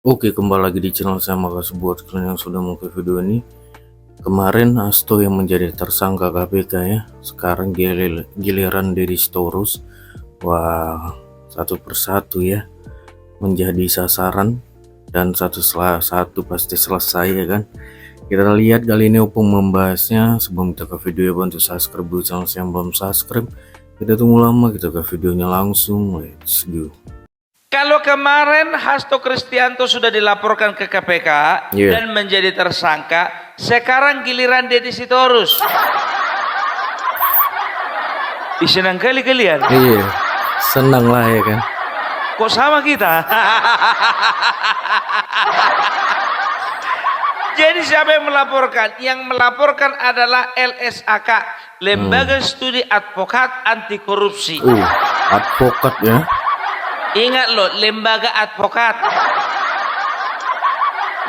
Oke, kembali lagi di channel saya. Makasih buat kalian yang sudah mau ke video ini. Kemarin Hasto yang menjadi tersangka KPK ya, sekarang giliran Deddy Sitorus. Wah, satu persatu ya menjadi sasaran, dan satu pasti selesai ya kan. Kita lihat kali ini Opung membahasnya. Sebelum kita ke video, bantu subscribe dulu channel saya yang belum subscribe. Kita tunggu lama, kita ke videonya langsung. Let's go. Kalau kemarin Hasto Kristianto sudah dilaporkan ke KPK dan menjadi tersangka, sekarang giliran Deddy Sitorus. Senang kali kalian. Iya, senang lah ya kan. Kok sama kita? Jadi siapa yang melaporkan? Yang melaporkan adalah LSAK, Lembaga Studi Advokat Anti Korupsi. Advokat ya. Ingat loh, lembaga advokat.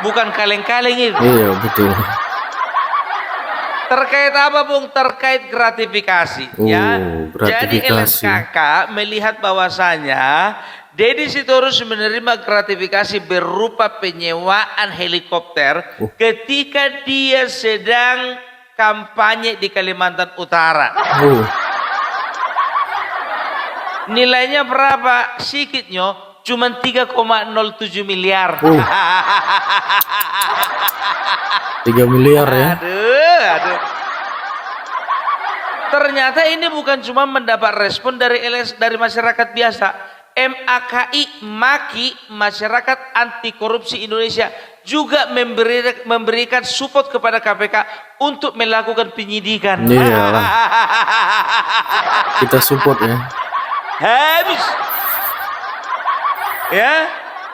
Bukan kaleng-kaleng itu. Iya, betul. Terkait apa, Bung? Terkait gratifikasi. Jadi LSKK melihat bahwasanya Deddy Sitorus menerima gratifikasi berupa penyewaan helikopter ketika dia sedang kampanye di Kalimantan Utara. Nilainya berapa? Sikitnya cuma 3,07 miliar. 3 miliar ya. Aduh. Ternyata ini bukan cuma mendapat respon dari masyarakat biasa. MAKI, Maki Masyarakat Anti Korupsi Indonesia, juga memberikan support kepada KPK untuk melakukan penyidikan. Iyalah. Kita support ya. Habis ya.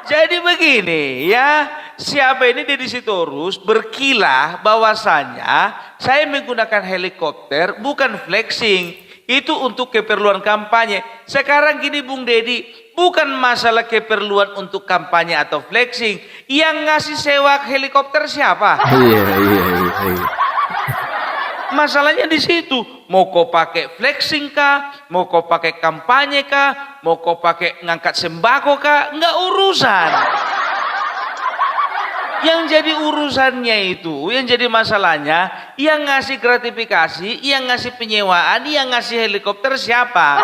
Jadi begini ya, siapa ini Deddy Sitorus berkilah bahwasanya saya menggunakan helikopter bukan flexing, itu untuk keperluan kampanye. Sekarang gini Bung Deddy, bukan masalah keperluan untuk kampanye atau flexing. Yang ngasih sewa helikopter siapa? Iya. Masalahnya di situ. Mau kau pakai flexing kah? Mau kau pakai kampanye kah? Mau kau pakai ngangkat sembako kah? Enggak urusan. Yang jadi urusannya itu, yang jadi masalahnya, yang ngasih gratifikasi, yang ngasih penyewaan, yang ngasih helikopter siapa?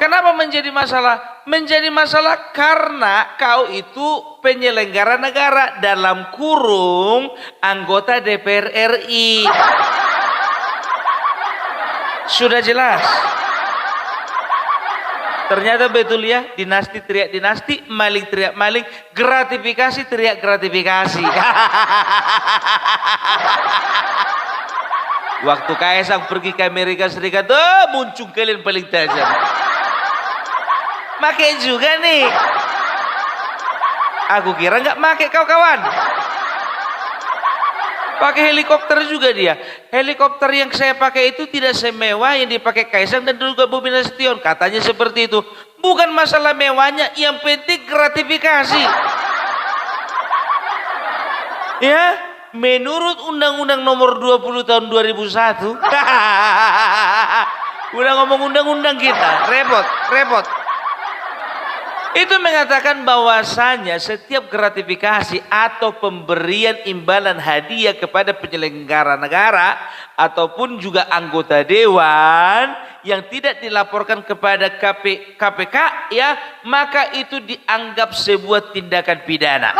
Kenapa menjadi masalah? Menjadi masalah karena kau itu penyelenggara negara, dalam kurung anggota DPR RI. Sudah jelas. Ternyata betul ya, dinasti teriak dinasti, maling teriak maling, gratifikasi teriak gratifikasi. Waktu Kaisang pergi ke Amerika Serikat, muncul kalian paling tajam. Make juga nih. Aku kira nggak make kau kawan. Pakai helikopter juga dia. Helikopter yang saya pakai itu tidak semewah yang dipakai Kaisang dan juga Bobi Nasution. Katanya seperti itu. Bukan masalah mewahnya, yang penting gratifikasi. Ya, menurut Undang-Undang Nomor 20 Tahun 2001. Udah ngomong undang-undang kita, repot. Itu mengatakan bahwasanya setiap gratifikasi atau pemberian imbalan hadiah kepada penyelenggara negara ataupun juga anggota dewan yang tidak dilaporkan kepada KPK ya, maka itu dianggap sebuah tindakan pidana.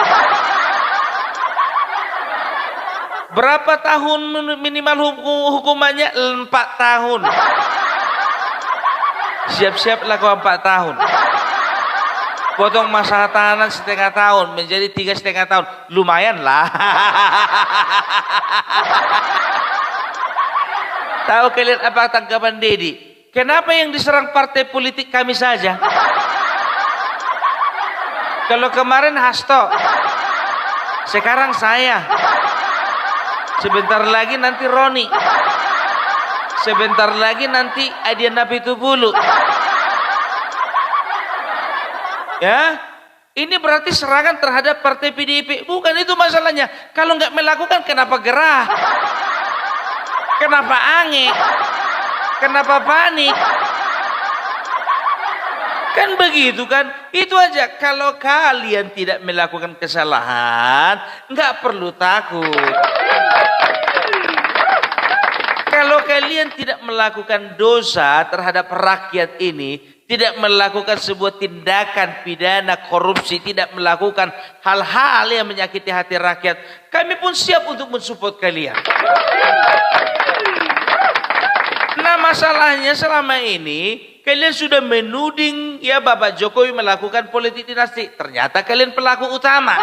Berapa tahun minimal hukumannya? 4 tahun. Siap-siaplah kau 4 tahun. Potong masa tahanan 1,5 tahun menjadi 3,5 tahun, lumayan lah. Tahu kalian apa tanggapan Deddy? Kenapa yang diserang partai politik kami saja? Kalau kemarin Hasto, sekarang saya. Sebentar lagi nanti Roni. Sebentar lagi nanti Adian Napitupulu. Ya, ini berarti serangan terhadap partai PDIP. Bukan itu masalahnya. Kalau nggak melakukan, kenapa gerah? Kenapa aneh? Kenapa panik? Kan begitu kan? Itu aja. Kalau kalian tidak melakukan kesalahan, nggak perlu takut. Kalau kalian tidak melakukan dosa terhadap rakyat ini, tidak melakukan sebuah tindakan pidana korupsi, tidak melakukan hal-hal yang menyakiti hati rakyat, kami pun siap untuk mensupport kalian. Nah, masalahnya selama ini kalian sudah menuding ya Bapak Jokowi melakukan politik dinasti. Ternyata kalian pelaku utama.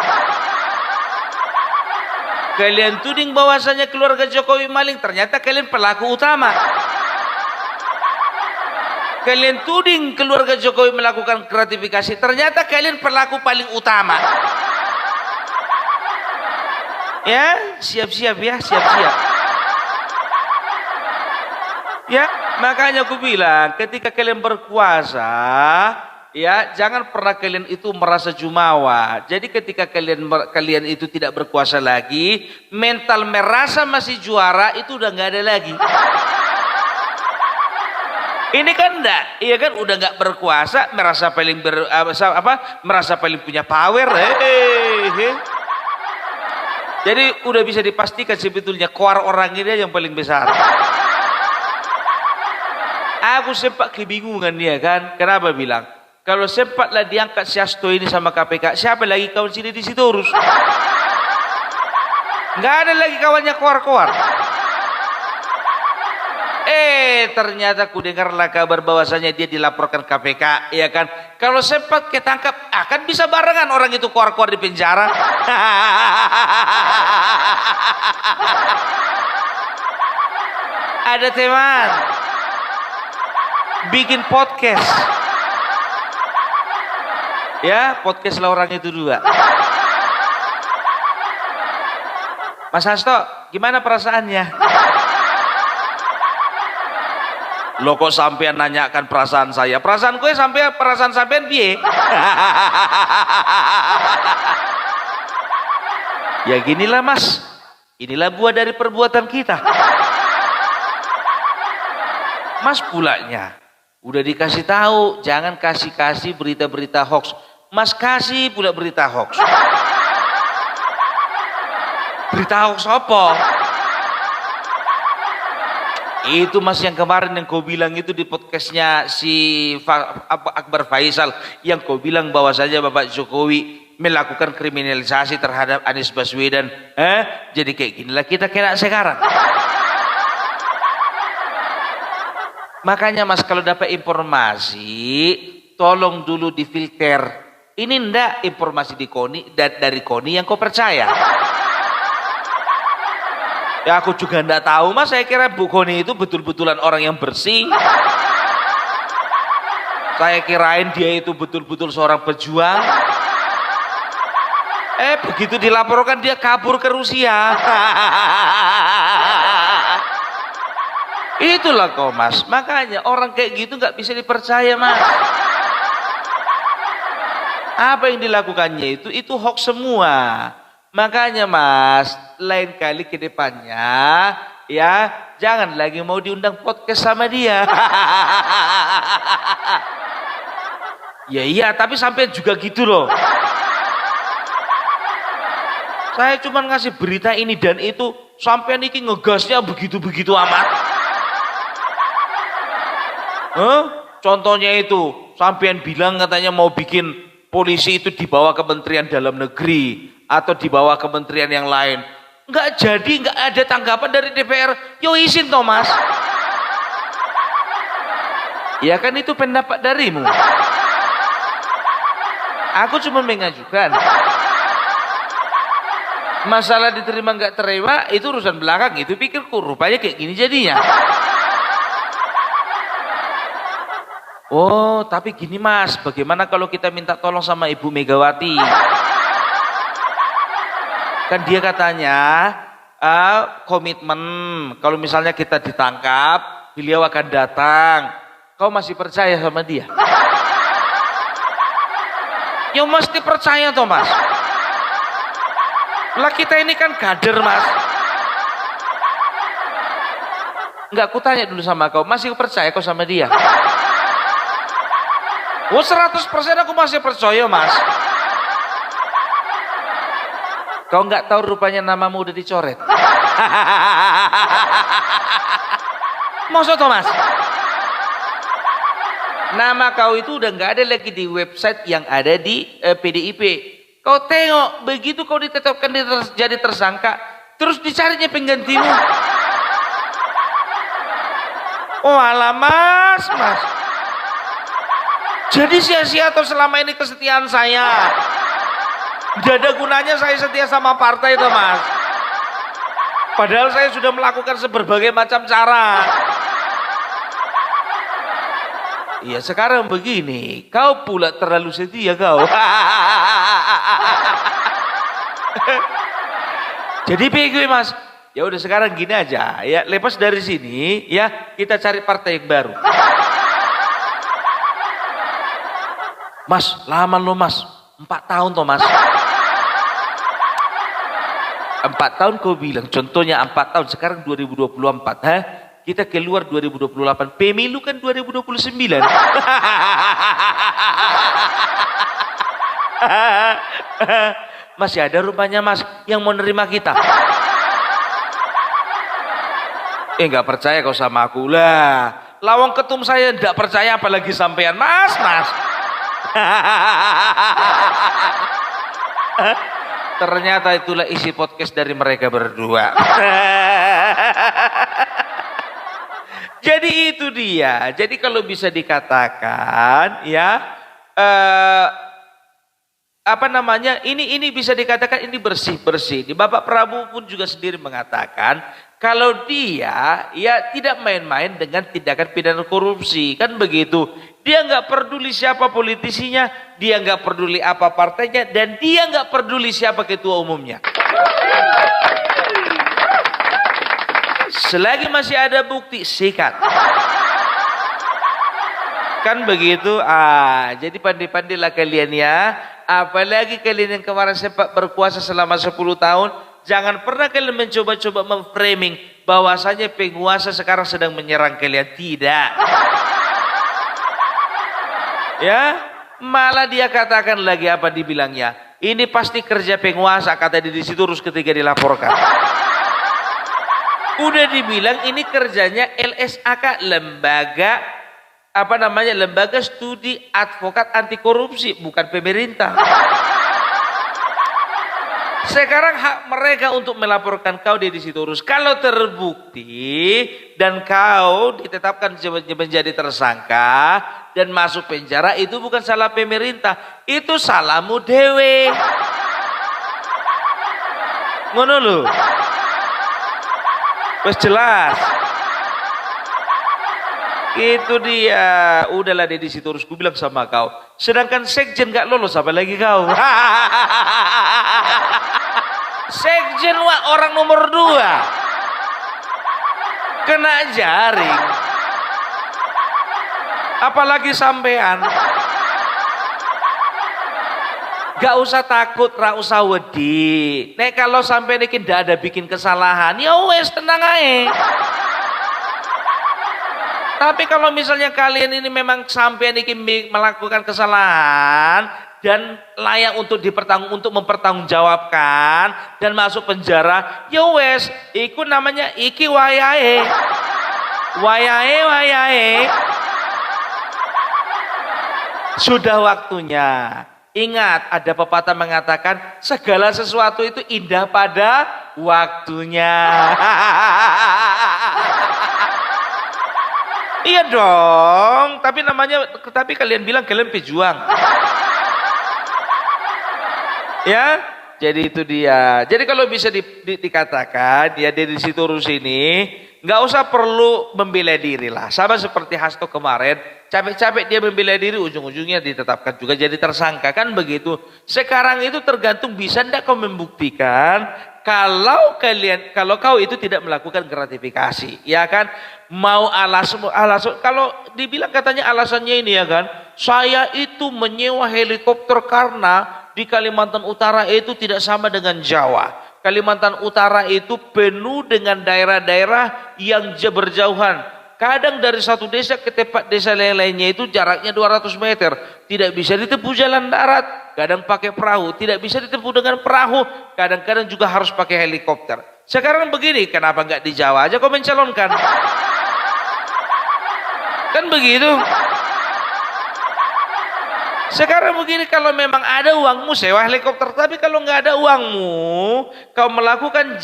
Kalian tuding bahwasanya keluarga Jokowi maling. Ternyata kalian pelaku utama. Kalian tuding keluarga Jokowi melakukan gratifikasi. Ternyata kalian pelaku paling utama. Ya, siap-siap ya, siap-siap. Ya, makanya aku bilang ketika kalian berkuasa, ya jangan pernah kalian itu merasa jumawa. Jadi ketika kalian itu tidak berkuasa lagi, mental merasa masih juara itu udah nggak ada lagi. Ini kan enggak, iya kan udah nggak berkuasa, merasa paling merasa paling punya power. Jadi udah bisa dipastikan sebetulnya koar orang ini yang paling besar. Aku sempat kebingungan dia kan. Kenapa bilang? Kalau sempatlah diangkat si Hasto ini sama KPK, siapa lagi kawan sini di situ urus? Nggak ada lagi kawannya koar-koar. Ternyata ku dengarlah kabar bahwasanya dia dilaporkan KPK, ya kan? Kalau sempat ketangkap, akan bisa barengan orang itu koar-koar di penjara. Ada teman bikin podcast, ya podcast lah orang itu dua. Mas Hasto, gimana perasaannya? Lo kok sampean nanyakan perasaan saya? Perasaan gue sampai perasaan sampean piye? Ya ginilah mas, inilah buah dari perbuatan kita. Mas pulanya udah dikasih tahu, jangan kasih berita-berita hoax. Mas kasih pula berita hoax. Berita hoax apa? Itu mas yang kemarin yang kau bilang itu di podcastnya si Akbar Faisal, yang kau bilang bahwasanya Bapak Jokowi melakukan kriminalisasi terhadap Anies Baswedan. Jadi kayak ginilah kita kena sekarang. Makanya mas kalau dapat informasi tolong dulu difilter. Ini ndak informasi dari KONI yang kau percaya. Ya aku juga ndak tahu mas, saya kira Bu KONI itu betul-betulan orang yang bersih. Saya kirain dia itu betul-betul seorang pejuang. Begitu dilaporkan dia kabur ke Rusia. Itulah kau mas, makanya orang kayak gitu nggak bisa dipercaya mas. Apa yang dilakukannya itu hoax semua. Makanya mas, lain kali ke depannya ya jangan lagi mau diundang podcast sama dia. Ya iya, tapi sampai juga gitu loh. Saya cuma ngasih berita ini dan itu, sampai niki ngegasnya begitu-begitu amat. Contohnya itu, sampean bilang katanya mau bikin polisi itu dibawa Kementerian Dalam Negeri atau dibawa kementerian yang lain. Nggak jadi, nggak ada tanggapan dari DPR. Yo izin Thomas. Ya kan itu pendapat darimu. Aku cuma mengajukan. Masalah diterima nggak terima itu urusan belakang, itu pikirku. Rupanya kayak gini jadinya. Oh, tapi gini mas, bagaimana kalau kita minta tolong sama Ibu Megawati? Kan dia katanya komitmen kalau misalnya kita ditangkap, beliau akan datang. Kau masih percaya sama dia? Ya mesti percaya toh mas. Lah kita ini kan kader mas. Enggak, aku tanya dulu sama kau, masih percaya kau sama dia? Oh 100% aku masih percaya mas. Kau nggak tahu rupanya namamu udah dicoret. Maksud Mas? Nama kau itu udah nggak ada lagi di website yang ada di PDIP. Kau tengok, begitu kau ditetapkan jadi tersangka, terus dicarinya penggantimu. Oh alah mas. Jadi sia-sia atau selama ini kesetiaan saya? Gak ada gunanya saya setia sama partai itu mas. Padahal saya sudah melakukan berbagai macam cara. Iya sekarang begini, kau pula terlalu setia kau. Jadi begitu mas. Ya udah sekarang gini aja, ya lepas dari sini, ya kita cari partai yang baru. Mas, lama lo mas, 4 tahun toh mas. 4 tahun kau bilang, contohnya 4 tahun, sekarang 2024, ha? Kita keluar 2028, pemilu kan 2029. Masih ada rupanya mas yang mau nerima kita. Nggak percaya kau sama aku lah. Lawang ketum saya nggak percaya apalagi sampean mas. Ternyata itulah isi podcast dari mereka berdua. Jadi itu dia. Jadi kalau bisa dikatakan ya ini bisa dikatakan ini bersih. Di Bapak Prabowo pun juga sendiri mengatakan kalau dia ya tidak main-main dengan tindakan pidana korupsi, kan begitu. Dia nggak peduli siapa politisinya, dia nggak peduli apa partainya, dan dia nggak peduli siapa ketua umumnya. Selagi masih ada bukti, sikat. Kan begitu. Jadi pandai-pandailah kalian ya. Apalagi kalian yang kemarin sempat berkuasa selama 10 tahun, jangan pernah kalian mencoba-coba memframing bahwasanya penguasa sekarang sedang menyerang kalian. Tidak. Ya, malah dia katakan lagi apa dibilangnya? Ini pasti kerja penguasa, kata di situ terus ketika dilaporkan. Udah dibilang ini kerjanya LSAK, lembaga lembaga studi advokat anti korupsi, bukan pemerintah. Sekarang hak mereka untuk melaporkan kau di situ terus. Kalau terbukti dan kau ditetapkan menjadi tersangka dan masuk penjara, itu bukan salah pemerintah, itu salahmu dewe. Ngono lho. Wes jelas. Itu dia. Udahlah di situ terus, gue bilang sama kau. Sedangkan sekjen gak lolos, apa lagi kau? Sekjen orang nomor 2 kena jaring, apalagi sampean. Gak usah takut, gak usah wedi. Nek kalau sampai ini tidak ada bikin kesalahan, ya wes tenang aja. Tapi kalau misalnya kalian ini memang sampai ini melakukan kesalahan dan layak untuk mempertanggungjawabkan dan masuk penjara, ya wes, iku namanya iki wayahe. Sudah waktunya. Ingat, ada pepatah mengatakan segala sesuatu itu indah pada waktunya. Iya dong, tapi kalian bilang kalian pejuang. Ya, jadi itu dia. Jadi kalau bisa dikatakan ya dari situ terus ini nggak usah perlu membela diri lah. Sama seperti Hasto kemarin, capek-capek dia membela diri, ujung-ujungnya ditetapkan juga jadi tersangka, kan begitu. Sekarang itu tergantung bisa ndak kau membuktikan kalau kau itu tidak melakukan gratifikasi, ya kan? Mau alasan kalau dibilang katanya alasannya ini ya kan, saya itu menyewa helikopter karena di Kalimantan Utara itu tidak sama dengan Jawa. Kalimantan Utara itu penuh dengan daerah-daerah yang berjauhan. Kadang dari satu desa ke tempat desa lainnya itu jaraknya 200 meter. Tidak bisa ditempuh jalan darat. Kadang pakai perahu. Tidak bisa ditempuh dengan perahu. Kadang-kadang juga harus pakai helikopter. Sekarang begini, kenapa nggak di Jawa aja kau mencalonkan? Kan begitu. Sekarang begini, kalau memang ada uangmu sewa helikopter, tapi kalau nggak ada uangmu, kau melakukan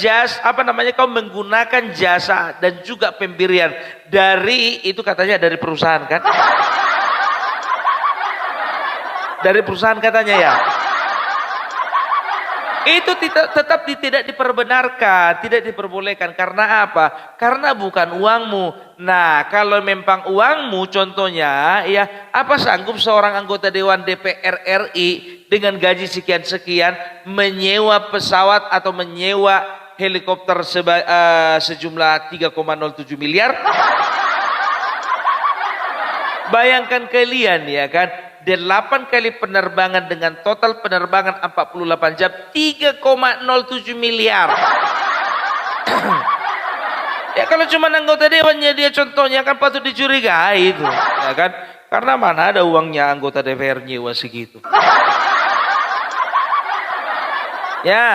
kau menggunakan jasa dan juga pemberian dari itu katanya dari perusahaan kan? Dari perusahaan katanya ya. Itu tetap tidak diperbenarkan, tidak diperbolehkan. Karena apa? Karena bukan uangmu. Nah, kalau memang uangmu contohnya, ya apa sanggup seorang anggota Dewan DPR RI dengan gaji sekian-sekian menyewa pesawat atau menyewa helikopter sejumlah 3,07 miliar? Bayangkan kalian ya kan, 8 kali penerbangan dengan total penerbangan 48 jam 3,07 miliar. Ya kalau cuma anggota dewannya dia contohnya kan patut dicurigai itu, ya kan? Karena mana ada uangnya anggota DPR nyewa segitu. Ya,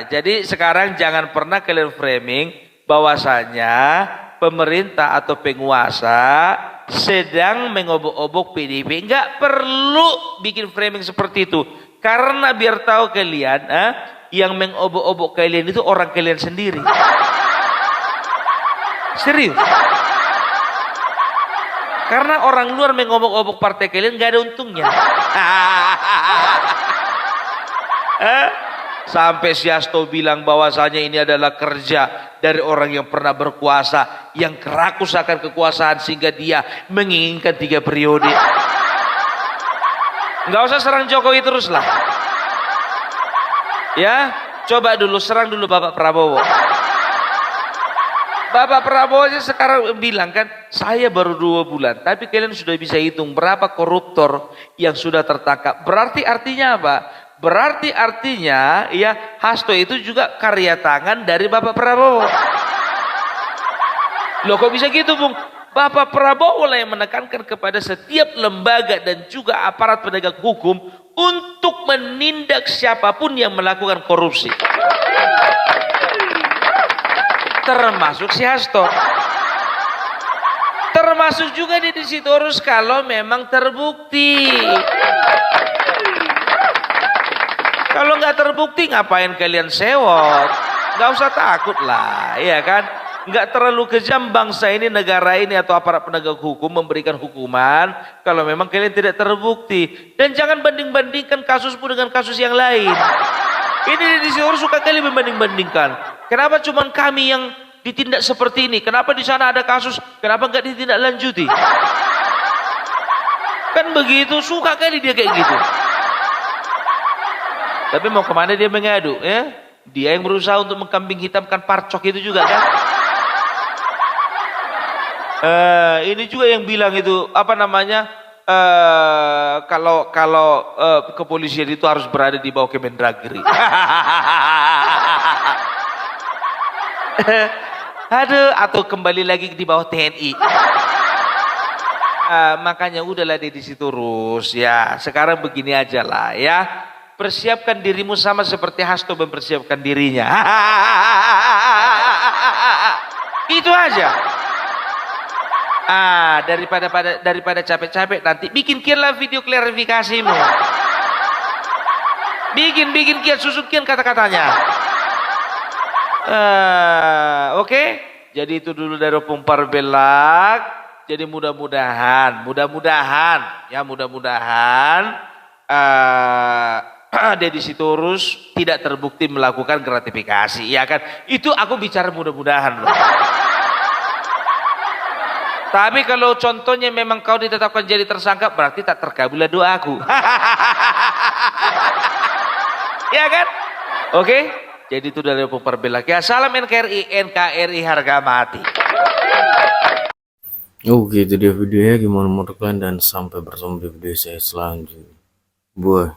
jadi sekarang jangan pernah kalian framing bahwasanya pemerintah atau penguasa sedang mengobok-obok PDIP. Enggak perlu bikin framing seperti itu. Karena biar tahu kalian, yang mengobok-obok kalian itu orang kalian sendiri. Serius. Karena orang luar mengobok-obok partai kalian nggak ada untungnya. Sampai si Hasto bilang bahwasanya ini adalah kerja dari orang yang pernah berkuasa, yang kerakus akan kekuasaan sehingga dia menginginkan 3 periode. Nggak usah serang Jokowi terus lah. Ya, coba dulu serang dulu Bapak Prabowo. Bapak Prabowo aja sekarang bilang kan, saya baru 2 bulan, tapi kalian sudah bisa hitung berapa koruptor yang sudah tertangkap. Berarti artinya apa? Berarti artinya ya Hasto itu juga karya tangan dari Bapak Prabowo. Loh kok bisa gitu Bung? Bapak Prabowo lah yang menekankan kepada setiap lembaga dan juga aparat penegak hukum untuk menindak siapapun yang melakukan korupsi. Termasuk si Hasto. Termasuk juga di Sitorus kalau memang terbukti. Kalau nggak terbukti ngapain kalian sewot? Nggak usah takut lah, ya kan? Nggak terlalu kejam bangsa ini, negara ini atau aparat penegak hukum memberikan hukuman kalau memang kalian tidak terbukti. Dan jangan banding-bandingkan kasusmu dengan kasus yang lain. Ini di sini suka kali membanding-bandingkan. Kenapa cuma kami yang ditindak seperti ini? Kenapa di sana ada kasus? Kenapa nggak ditindaklanjuti? Kan begitu, suka kali dia kayak gitu. Tapi mau kemana dia mengadu? Ya? Dia yang berusaha untuk mengkambing hitamkan Parcok itu juga kan? Ini juga yang bilang itu apa namanya? Kalau kepolisian itu harus berada di bawah Kemendagri. Aduh, atau kembali lagi di bawah TNI. Makanya udahlah di situ terus ya. Sekarang begini aja lah ya. Persiapkan dirimu sama seperti Hasto mempersiapkan dirinya. Itu aja. Daripada capek-capek nanti bikin kianlah video klarifikasimu. Bikin kian, susun kian kata-katanya. Oke. Jadi itu dulu dari Opung Parbelak. Jadi mudah-mudahan Deddy Sitorus tidak terbukti melakukan gratifikasi, ya kan? Itu aku bicara mudah-mudahan loh. Tapi kalau contohnya memang kau ditetapkan jadi tersangka, berarti tak terkabullah doaku. Ya kan? Oke? Jadi itu dari Opung Parbelak. Ya, salam NKRI harga mati. Oke, itu dia videonya. Gimana menurut kalian? Dan sampai bertemu di video saya selanjutnya. Bye.